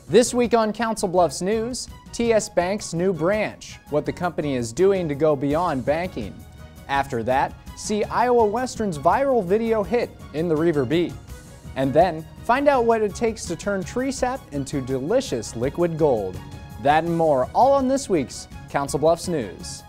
This week on Council Bluffs News, TS Bank's new branch, what the company is doing to go beyond banking. After that, see Iowa Western's viral video hit in the Reiver Beat. And then, find out what it takes to turn tree sap into delicious liquid gold. That and more, all on this week's Council Bluffs News.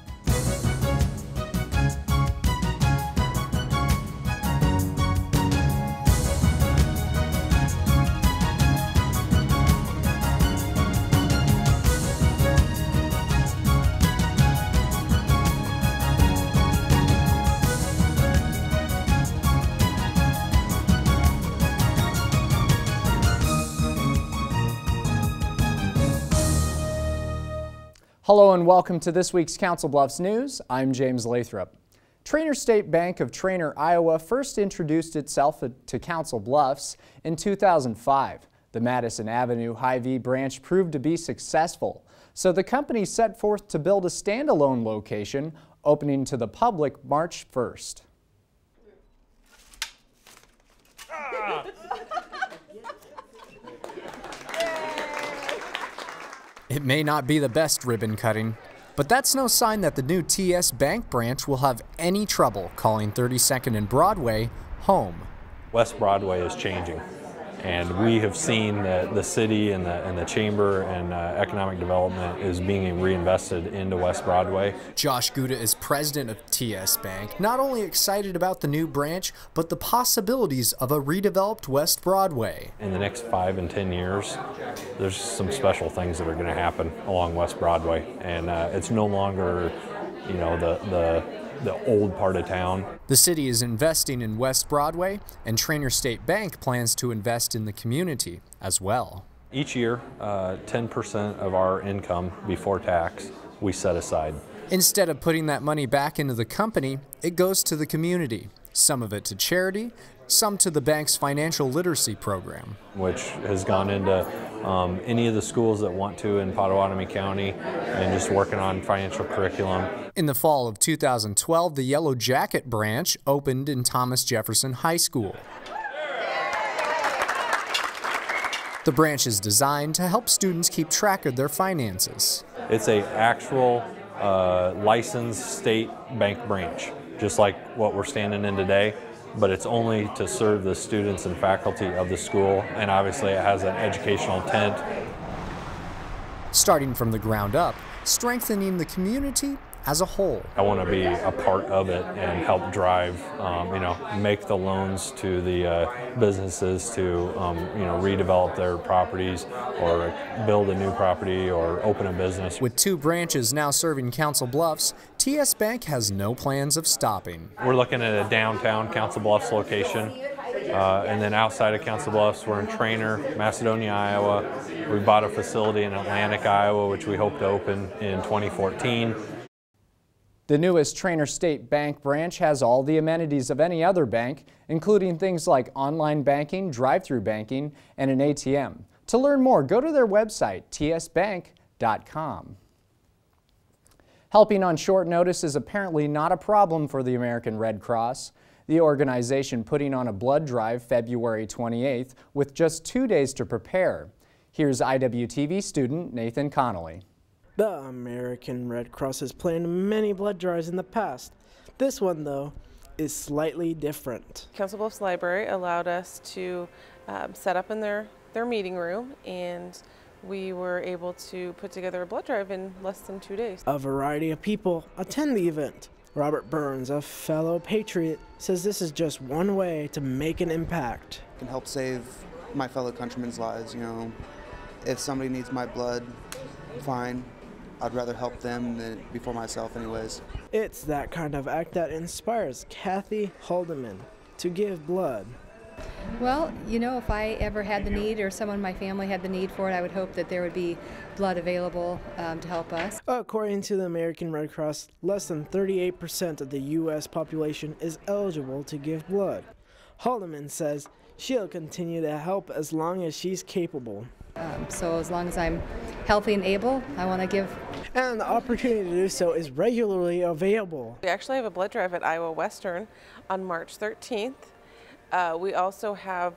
Hello and welcome to this week's Council Bluffs News. I'm James Lathrop. Trainer State Bank of Trainer, Iowa first introduced itself to Council Bluffs in 2005. The Madison Avenue Hy-Vee branch proved to be successful, so the company set forth to build a standalone location, opening to the public March 1st. It may not be the best ribbon cutting, but that's no sign that the new TS Bank branch will have any trouble calling 32nd and Broadway home. West Broadway is changing, and we have seen that the city and the chamber and economic development is being reinvested into West Broadway. Josh Gouda is president of TS Bank, not only excited about the new branch, but the possibilities of a redeveloped West Broadway. In the next 5 and 10 years, there's some special things that are going to happen along West Broadway, and it's no longer, you know, the old part of town. The city is investing in West Broadway, and Trainer State Bank plans to invest in the community as well. Each year, 10% of our income before tax we set aside. Instead of putting that money back into the company, it goes to the community. Some of it to charity, some to the bank's financial literacy program, which has gone into any of the schools that want to in Pottawatomie County, and just working on financial curriculum. In the fall of 2012, the Yellow Jacket branch opened in Thomas Jefferson High School. The branch is designed to help students keep track of their finances. It's an actual licensed state bank branch, just like what we're standing in today, but it's only to serve the students and faculty of the school, and obviously it has an educational intent. Starting from the ground up, strengthening the community as a whole. I want to be a part of it and help drive, you know, make the loans to the businesses to, you know, redevelop their properties or build a new property or open a business. With 2 branches now serving Council Bluffs, TS Bank has no plans of stopping. We're looking at a downtown Council Bluffs location, and then outside of Council Bluffs, we're in Trainer, Macedonia, Iowa. We bought a facility in Atlantic, Iowa, which we hope to open in 2014. The newest Trainer State Bank branch has all the amenities of any other bank, including things like online banking, drive-through banking, and an ATM. To learn more, go to their website, tsbank.com. Helping on short notice is apparently not a problem for the American Red Cross. The organization putting on a blood drive February 28th with just 2 days to prepare. Here's IWTV student Nathan Connolly. The American Red Cross has planned many blood drives in the past. This one, though, is slightly different. Council Bluffs Library allowed us to set up in their meeting room, and we were able to put together a blood drive in less than 2 days. A variety of people attend the event. Robert Burns, a fellow patriot, says this is just one way to make an impact. I can help save my fellow countrymen's lives, you know. If somebody needs my blood, fine. I'd rather help them than before myself anyways. It's that kind of act that inspires Kathy Haldeman to give blood. Well, you know, if I ever had the need or someone in my family had the need for it, I would hope that there would be blood available to help us. According to the American Red Cross, less than 38% of the U.S. population is eligible to give blood. Haldeman says she'll continue to help as long as she's capable. So as long as I'm healthy and able, I want to give. And the opportunity to do so is regularly available. We actually have a blood drive at Iowa Western on March 13th. We also have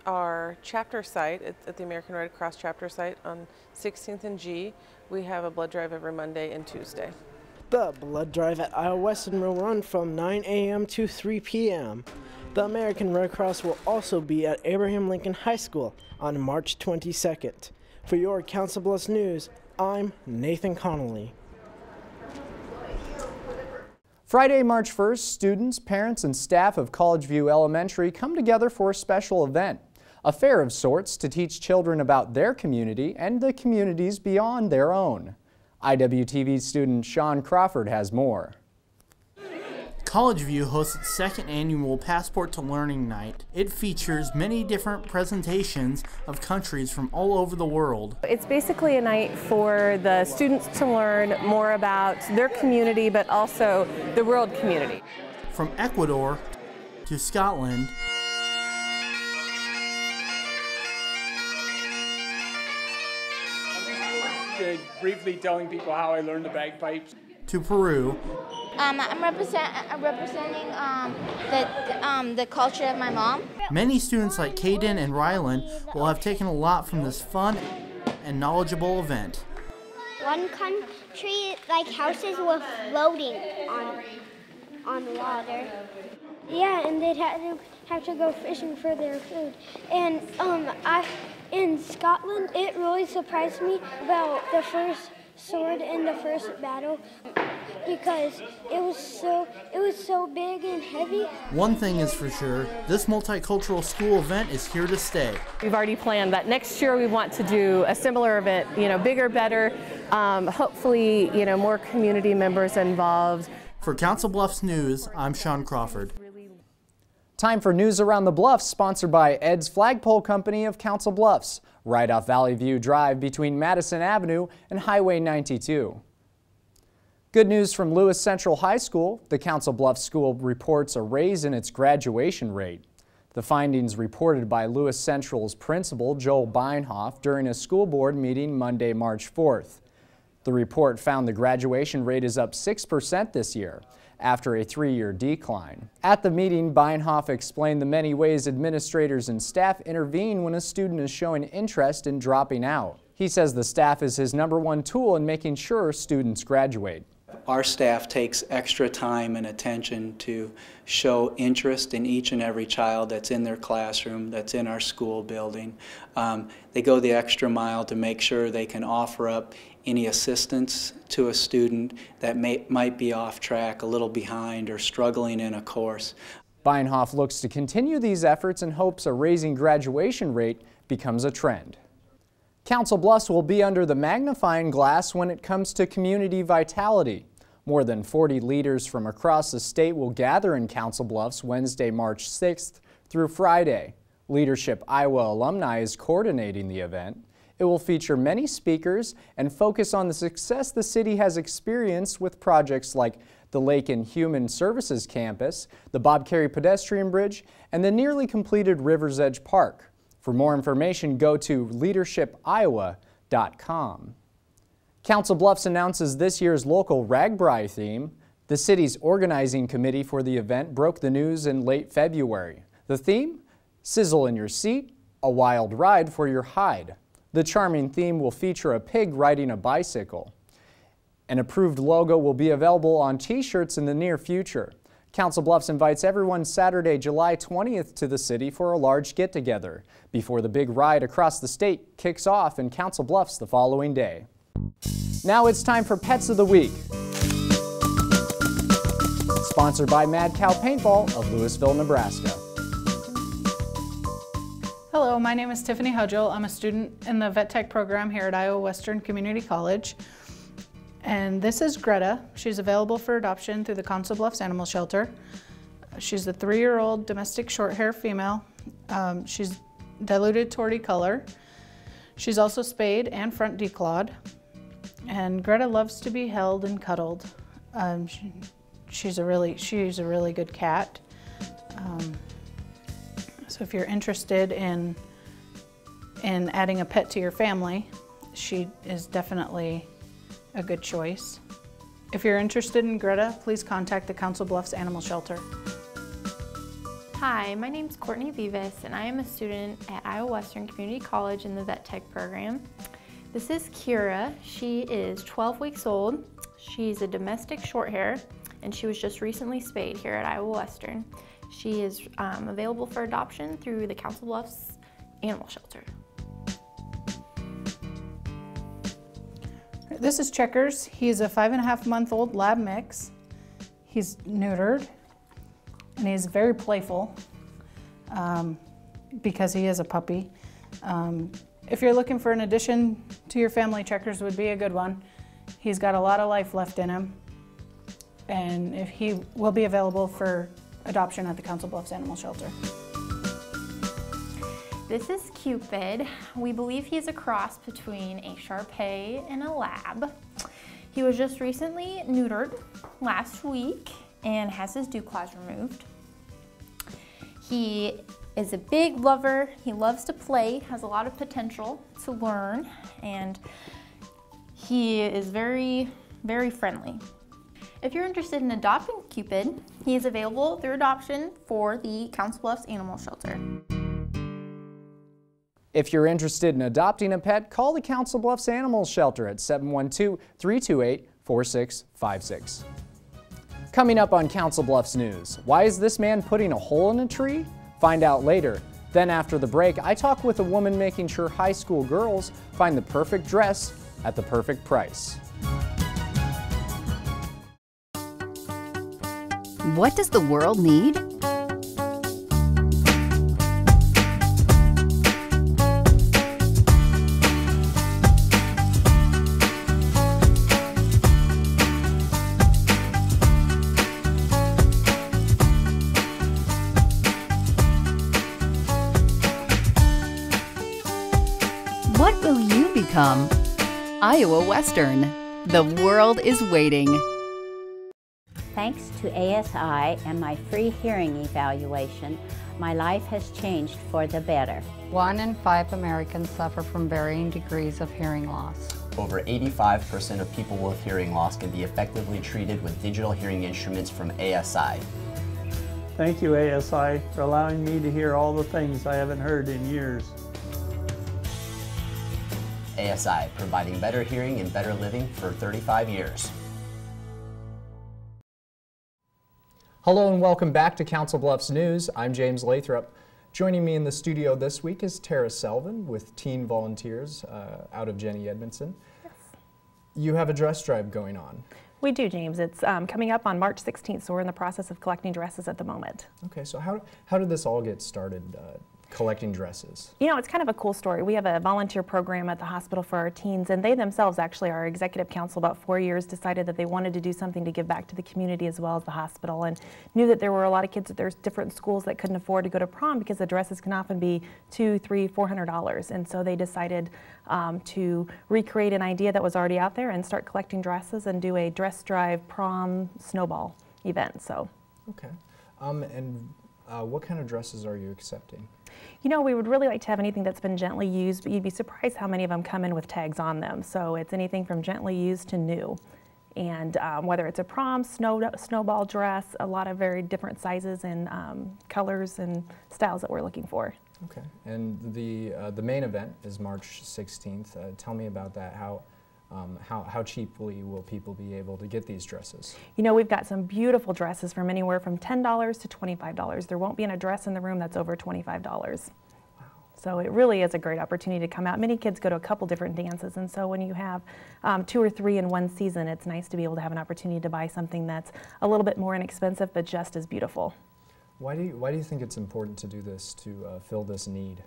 our chapter site, at the American Red Cross chapter site on 16th and G, we have a blood drive every Monday and Tuesday. The blood drive at Iowa Western will run from 9 a.m. to 3 p.m. The American Red Cross will also be at Abraham Lincoln High School on March 22nd. For your Council Bluffs News, I'm Nathan Connolly. Friday, March 1st, students, parents, and staff of College View Elementary come together for a special event, a fair of sorts to teach children about their community and the communities beyond their own. IWTV student Sean Crawford has more. College View hosts its second annual Passport to Learning Night. It features many different presentations of countries from all over the world. It's basically a night for the students to learn more about their community, but also the world community. From Ecuador to Scotland, briefly telling people how I learned the bagpipes. To Peru. I'm representing the culture of my mom. Many students like Caden and Rylan will have taken a lot from this fun and knowledgeable event. One country, like houses were floating on water. Yeah, and they'd have to go fishing for their food. And in Scotland, it really surprised me about the first sword in the first battle because it was so big and heavy. One thing is for sure, this multicultural school event is here to stay. We've already planned that next year we want to do a similar event, bigger, better, hopefully, more community members involved. For Council Bluffs News, I'm Sean Crawford. Time for News Around the Bluffs, sponsored by Ed's Flagpole Company of Council Bluffs, right off Valley View Drive between Madison Avenue and Highway 92. Good news from Lewis Central High School. The Council Bluffs School reports a raise in its graduation rate. The findings reported by Lewis Central's principal, Joel Beinhoff, during a school board meeting Monday, March 4th. The report found the graduation rate is up 6% this year, after a 3-year decline. At the meeting, Beinhoff explained the many ways administrators and staff intervene when a student is showing interest in dropping out. He says the staff is his #1 tool in making sure students graduate. Our staff takes extra time and attention to show interest in each and every child that's in their classroom, that's in our school building. They go the extra mile to make sure they can offer up any assistance to a student that might be off track, a little behind, or struggling in a course. Beinhoff looks to continue these efforts in hopes a raising graduation rate becomes a trend. Council Bluffs will be under the magnifying glass when it comes to community vitality. More than 40 leaders from across the state will gather in Council Bluffs Wednesday, March 6th through Friday. Leadership Iowa alumni is coordinating the event. It will feature many speakers and focus on the success the city has experienced with projects like the Lake and Human Services Campus, the Bob Carey Pedestrian Bridge, and the nearly completed River's Edge Park. For more information, go to leadershipiowa.com. Council Bluffs announces this year's local Ragbri theme. The city's organizing committee for the event broke the news in late February. The theme? Sizzle in your seat, a wild ride for your hide. The charming theme will feature a pig riding a bicycle. An approved logo will be available on t-shirts in the near future. Council Bluffs invites everyone Saturday, July 20th to the city for a large get-together before the big ride across the state kicks off in Council Bluffs the following day. Now it's time for Pets of the Week. Sponsored by Mad Cow Paintball of Louisville, Nebraska. Hello, my name is Tiffany Hudgel. I'm a student in the Vet Tech program here at Iowa Western Community College. And this is Greta. She's available for adoption through the Council Bluffs Animal Shelter. She's a 3-year-old domestic short-hair female. She's diluted torty color. She's also spayed and front declawed. And Greta loves to be held and cuddled. She's a really good cat. So if you're interested in adding a pet to your family, she is definitely a good choice. If you're interested in Greta, please contact the Council Bluffs Animal Shelter. Hi, my name is Courtney Vivas, and I am a student at Iowa Western Community College in the Vet Tech program. This is Kira. She is 12 weeks old. She's a domestic shorthair, and she was just recently spayed here at Iowa Western. She is available for adoption through the Council Bluffs Animal Shelter. This is Checkers. He's a 5.5-month-old lab mix. He's neutered, and he's very playful because he is a puppy. If you're looking for an addition to your family, Checkers would be a good one. He's got a lot of life left in him, and if he will be available for adoption at the Council Bluffs Animal Shelter. This is Cupid. We believe he's a cross between a Shar-Pei and a lab. He was just recently neutered last week and has his dew claws removed. He is a big lover. He loves to play, has a lot of potential to learn, and he is very, very friendly. If you're interested in adopting Cupid, he is available through adoption for the Council Bluffs Animal Shelter. If you're interested in adopting a pet, call the Council Bluffs Animal Shelter at 712-328-4656. Coming up on Council Bluffs News, why is this man putting a hole in a tree? Find out later. Then after the break, I talk with a woman making sure high school girls find the perfect dress at the perfect price. What does the world need? What will you become? Iowa Western. The world is waiting. Thanks to ASI and my free hearing evaluation, my life has changed for the better. 1 in 5 Americans suffer from varying degrees of hearing loss. Over 85% of people with hearing loss can be effectively treated with digital hearing instruments from ASI. Thank you, ASI, for allowing me to hear all the things I haven't heard in years. ASI, providing better hearing and better living for 35 years. Hello and welcome back to Council Bluffs News. I'm James Lathrop. Joining me in the studio this week is Tara Selvin with Teen Volunteers out of Jenny Edmondson. Yes. You have a dress drive going on. We do, James. It's coming up on March 16th, so we're in the process of collecting dresses at the moment. Okay, so how did this all get started, collecting dresses? You know, it's kind of a cool story. We have a volunteer program at the hospital for our teens, and they themselves, actually, our executive council, about 4 years, decided that they wanted to do something to give back to the community as well as the hospital, and knew that there were a lot of kids at there's different schools that couldn't afford to go to prom because the dresses can often be $200, $300, $400, and so they decided to recreate an idea that was already out there and start collecting dresses and do a dress drive prom snowball event. So. Okay, what kind of dresses are you accepting? You know, we would really like to have anything that's been gently used, but you'd be surprised how many of them come in with tags on them. So it's anything from gently used to new. And whether it's a prom, snowball dress, a lot of very different sizes and colors and styles that we're looking for. Okay, and the main event is March 16th. Tell me about that. How cheaply will people be able to get these dresses? You know, we've got some beautiful dresses from anywhere from $10 to $25. There won't be a dress in the room that's over $25. Wow. So it really is a great opportunity to come out. Many kids go to a couple different dances, and so when you have 2 or 3 in one season, it's nice to be able to have an opportunity to buy something that's a little bit more inexpensive but just as beautiful. Why do you think it's important to do this, to fill this need?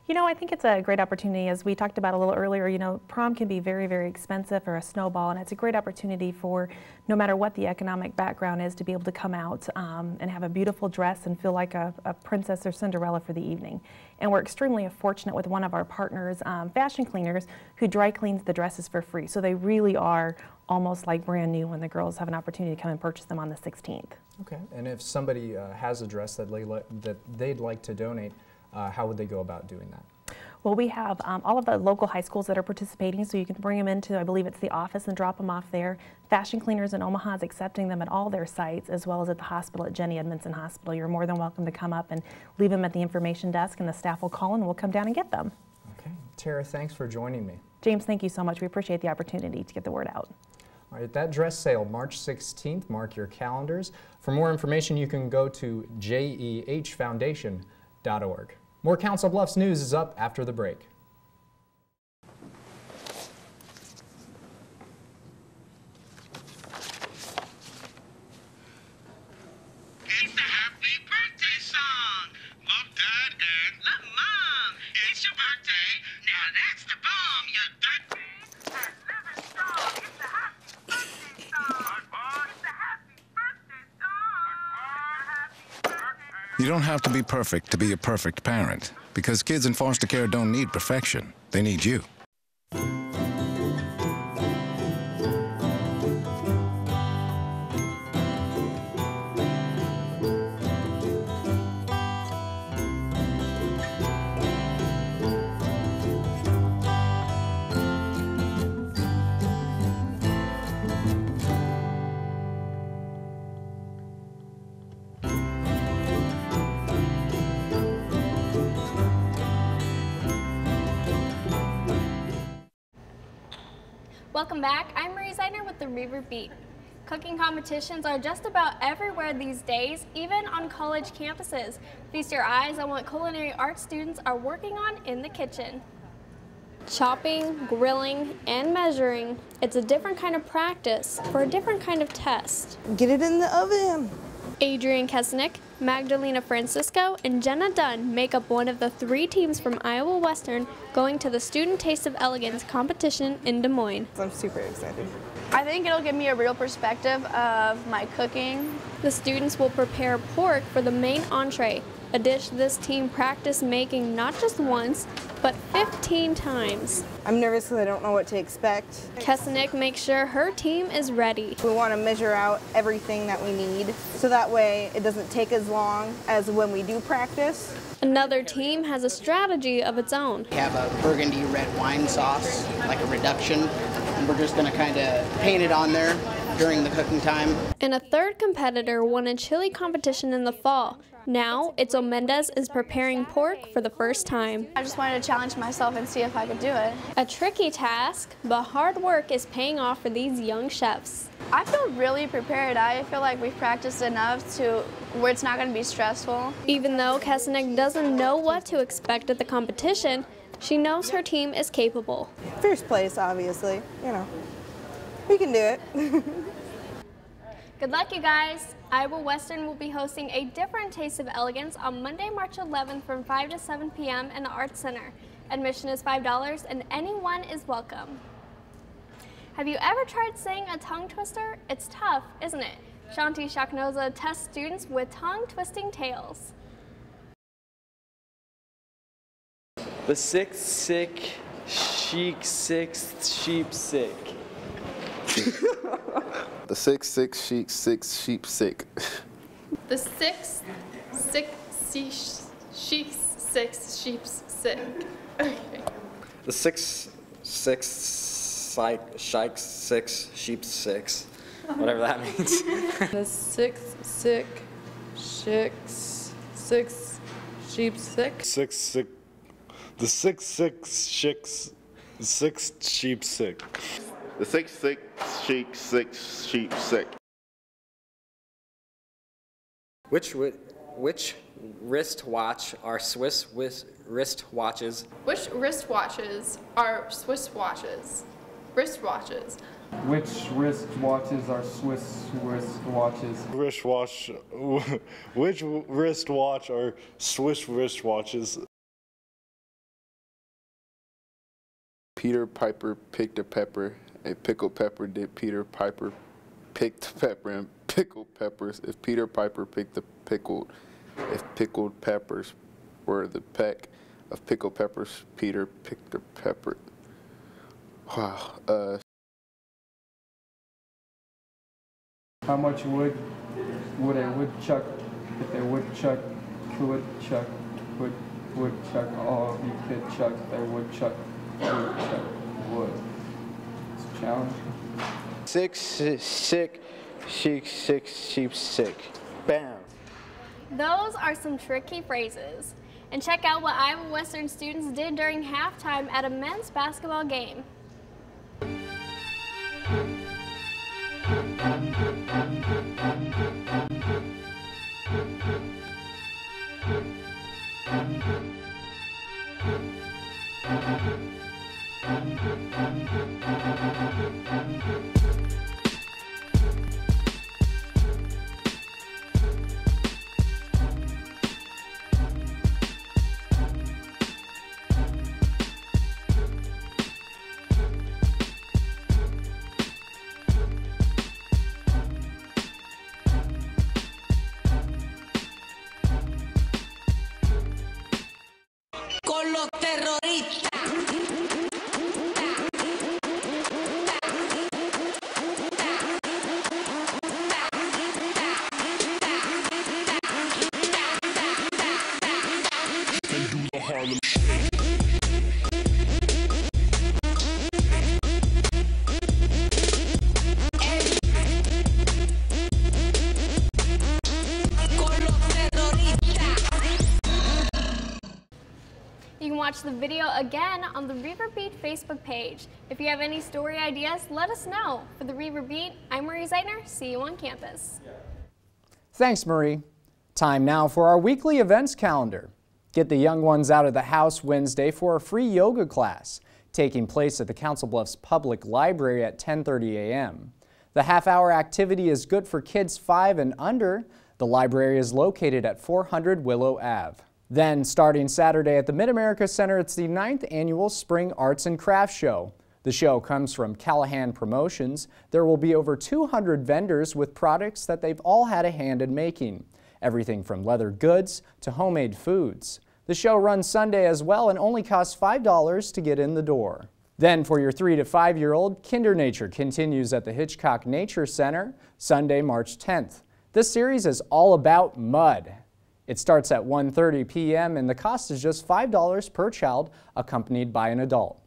You know, I think it's a great opportunity. As we talked about a little earlier, you know, prom can be very, very expensive, or a snowball, and it's a great opportunity for, no matter what the economic background is, to be able to come out and have a beautiful dress and feel like a princess or Cinderella for the evening. And we're extremely fortunate with one of our partners, Fashion Cleaners, who dry cleans the dresses for free. So they really are almost like brand new when the girls have an opportunity to come and purchase them on the 16th. Okay, and if somebody has a dress that they'd like to donate, how would they go about doing that? Well, we have all of the local high schools that are participating, so you can bring them into, I believe it's the office, and drop them off there. Fashion Cleaners in Omaha is accepting them at all their sites, as well as at the hospital at Jenny Edmondson Hospital. You're more than welcome to come up and leave them at the information desk, and the staff will call and we'll come down and get them. Okay. Tara, thanks for joining me. James, thank you so much. We appreciate the opportunity to get the word out. All right, that dress sale, March 16th, mark your calendars. For more information, you can go to jehfoundation.org. More Council Bluffs news is up after the break. It's the happy birthday song. Love Dad and love Mom. It's your birthday. Now that's the bomb. You're 13 and living strong. It's the happy birthday song. It's the happy birthday song. You don't have to be perfect to be a perfect parent, because kids in foster care don't need perfection. They need you. Welcome back. I'm Marie Zeidner with the Reiver Beat. Cooking competitions are just about everywhere these days, even on college campuses. Feast your eyes on what culinary arts students are working on in the kitchen. Chopping, grilling, and measuring. It's a different kind of practice for a different kind of test. Get it in the oven. Adrian Kesnick, Magdalena Francisco, and Jenna Dunn make up one of the 3 teams from Iowa Western going to the Student Taste of Elegance competition in Des Moines. I'm super excited. I think it'll give me a real perspective of my cooking. The students will prepare pork for the main entree, a dish this team practiced making not just once, but 15 times. I'm nervous because I don't know what to expect. Kesnick makes sure her team is ready. We want to measure out everything that we need, so that way it doesn't take as long as when we do practice. Another team has a strategy of its own. We have a burgundy red wine sauce, like a reduction, and we're just going to kind of paint it on there during the cooking time. And a third competitor won a chili competition in the fall. Now, Itzel Mendez is preparing pork for the first time. I just wanted to challenge myself and see if I could do it. A tricky task, but hard work is paying off for these young chefs. I feel really prepared. I feel like we've practiced enough to where it's not going to be stressful. Even though Kesnick doesn't know what to expect at the competition, she knows her team is capable. First place, obviously. You know, we can do it. Good luck, you guys. Iowa Western will be hosting a different Taste of Elegance on Monday, March 11th from 5 to 7 p.m. in the Arts Center. Admission is $5 and anyone is welcome. Have you ever tried saying a tongue twister? It's tough, isn't it? Shanti Shaknoza tests students with tongue-twisting tales. The sixth sick, chic, sixth sheep sick. The 6'6", chic, 6 sheep sick. The 6, 6 sheep sick. Okay. The 6, shike, 6 sheep 6. Whatever that means. The 6, sheep sick. 6, sick. The 6, chicks, 6 sheep sick. The 6'6", chic, 6 sheep sick. Which wristwatch are Swiss wristwatches? Which wristwatches are Swiss watches? Wristwatches. Which wristwatches are Swiss wristwatches? Which wristwatch are Swiss wristwatches? Peter Piper picked a pepper. A pickled pepper did Peter Piper picked pepper and pickled peppers. If Peter Piper picked the pickled, if pickled peppers were the peck of pickled peppers, Peter picked the pepper. Wow. How much wood would a woodchuck if a woodchuck could chuck wood woodchuck, all of you could chuck their woodchuck, woodchuck, wood. It's a challenge. 6 sick, sheep sick. Bam. Those are some tricky phrases. And check out what Iowa Western students did during halftime at a men's basketball game. Con los terroristas. You can watch the video again on the Reiver Beat Facebook page. If you have any story ideas, let us know. For the Reiver Beat, I'm Marie Zeitner. See you on campus. Thanks, Marie. Time now for our weekly events calendar. Get the young ones out of the house Wednesday for a free yoga class taking place at the Council Bluffs Public Library at 10:30 a.m. The half-hour activity is good for kids 5 and under. The library is located at 400 Willow Ave. Then, starting Saturday at the Mid-America Center, it's the 9th Annual Spring Arts and Crafts Show. The show comes from Callahan Promotions. There will be over 200 vendors with products that they've all had a hand in making. Everything from leather goods to homemade foods. The show runs Sunday as well and only costs $5 to get in the door. Then for your 3 to 5-year-old, Kinder Nature continues at the Hitchcock Nature Center Sunday, March 10th. This series is all about mud. It starts at 1:30 p.m. and the cost is just $5 per child, accompanied by an adult.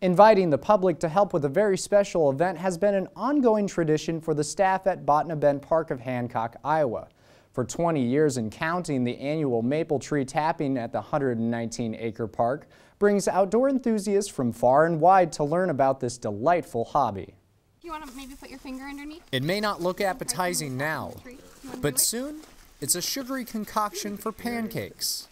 Inviting the public to help with a very special event has been an ongoing tradition for the staff at Botna Bend Park of Hancock, Iowa. For 20 years and counting, the annual maple tree tapping at the 119-acre park brings outdoor enthusiasts from far and wide to learn about this delightful hobby. Do you want to maybe put your finger underneath? It may not look appetizing now, but soon it's a sugary concoction for pancakes.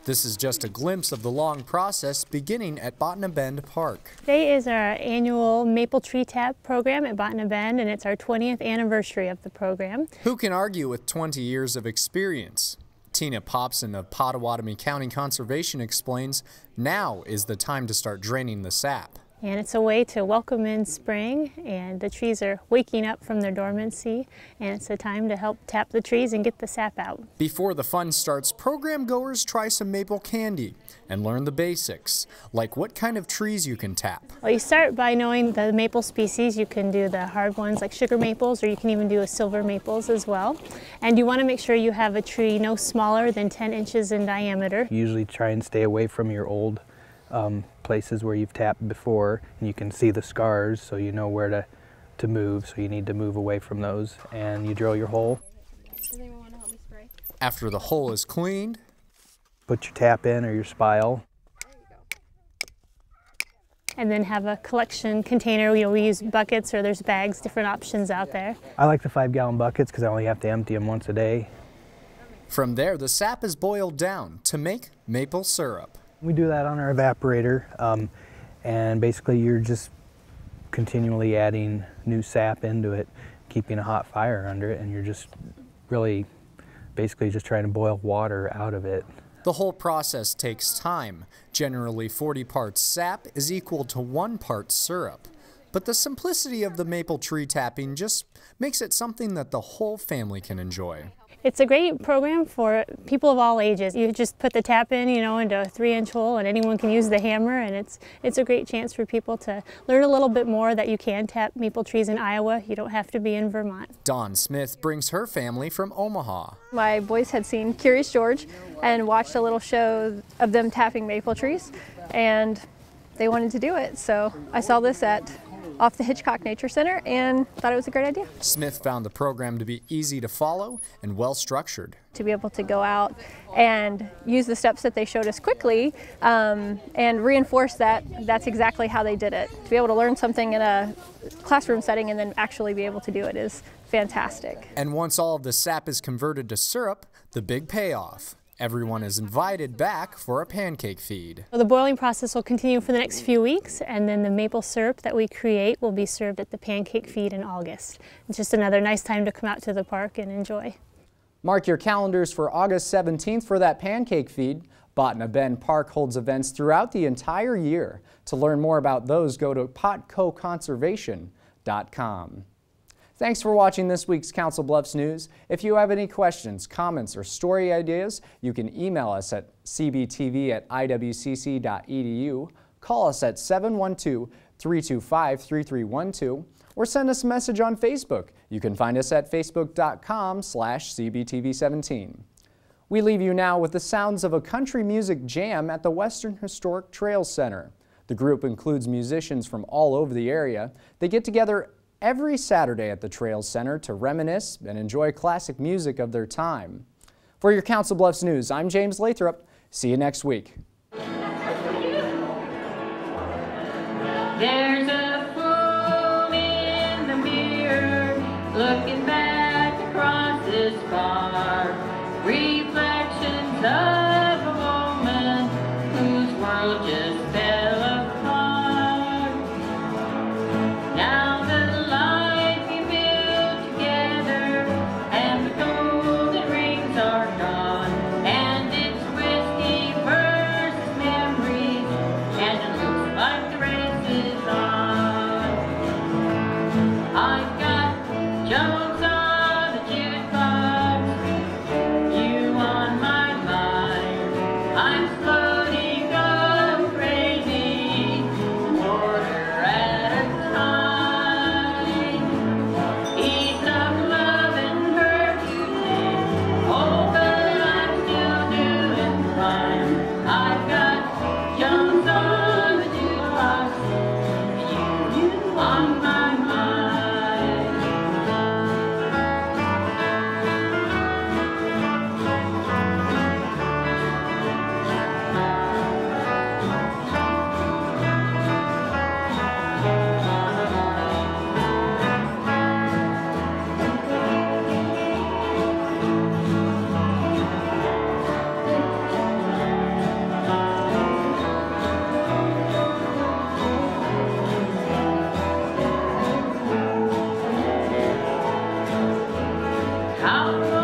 This is just a glimpse of the long process beginning at Botna Bend Park. Today is our annual Maple Tree Tap program at Botna Bend, and it's our 20th anniversary of the program. Who can argue with 20 years of experience? Tina Popson of Pottawatomie County Conservation explains now is the time to start draining the sap. And it's a way to welcome in spring, and the trees are waking up from their dormancy, and it's a time to help tap the trees and get the sap out. Before the fun starts, program goers try some maple candy and learn the basics, like what kind of trees you can tap. Well, you start by knowing the maple species. You can do the hard ones like sugar maples, or you can even do a silver maples as well. And you want to make sure you have a tree no smaller than 10 inches in diameter. Usually try and stay away from your old places where you've tapped before, and you can see the scars, so you know where to move, so you need to move away from those, and you drill your hole. Does anyone want to help me spray? After the hole is cleaned, put your tap in or your spile. And then have a collection container. We use buckets, or there's bags, different options out there. I like the 5-gallon buckets because I only have to empty them once a day. From there, the sap is boiled down to make maple syrup. We do that on our evaporator, and basically you're just continually adding new sap into it, keeping a hot fire under it, and you're just really basically just trying to boil water out of it. The whole process takes time. Generally 40 parts sap is equal to 1 part syrup. But the simplicity of the maple tree tapping just makes it something that the whole family can enjoy. It's a great program for people of all ages. You just put the tap in, you know, into a 3-inch hole, and anyone can use the hammer, and it's a great chance for people to learn a little bit more that you can tap maple trees in Iowa. You don't have to be in Vermont. Dawn Smith brings her family from Omaha. My boys had seen Curious George and watched a little show of them tapping maple trees, and they wanted to do it. So I saw this off the Hitchcock Nature Center and thought it was a great idea. Smith found the program to be easy to follow and well structured. To be able to go out and use the steps that they showed us quickly and reinforce that that's exactly how they did it. To be able to learn something in a classroom setting and then actually be able to do it is fantastic. And once all of the sap is converted to syrup, the big payoff. Everyone is invited back for a pancake feed. The boiling process will continue for the next few weeks, and then the maple syrup that we create will be served at the pancake feed in August. It's just another nice time to come out to the park and enjoy. Mark your calendars for August 17th for that pancake feed. Botna Bend Park holds events throughout the entire year. To learn more about those, go to potcoconservation.com. Thanks for watching this week's Council Bluffs News. If you have any questions, comments, or story ideas, you can email us at cbtv@iwcc.edu, call us at 712-325-3312, or send us a message on Facebook. You can find us at facebook.com/cbtv17. We leave you now with the sounds of a country music jam at the Western Historic Trails Center. The group includes musicians from all over the area. They get together every Saturday at the Trails Center to reminisce and enjoy classic music of their time. For your Council Bluffs News, I'm James Lathrop. See you next week. There's a fool in the mirror looking back across this bar. Reflections of a woman whose world just fell apart. Now how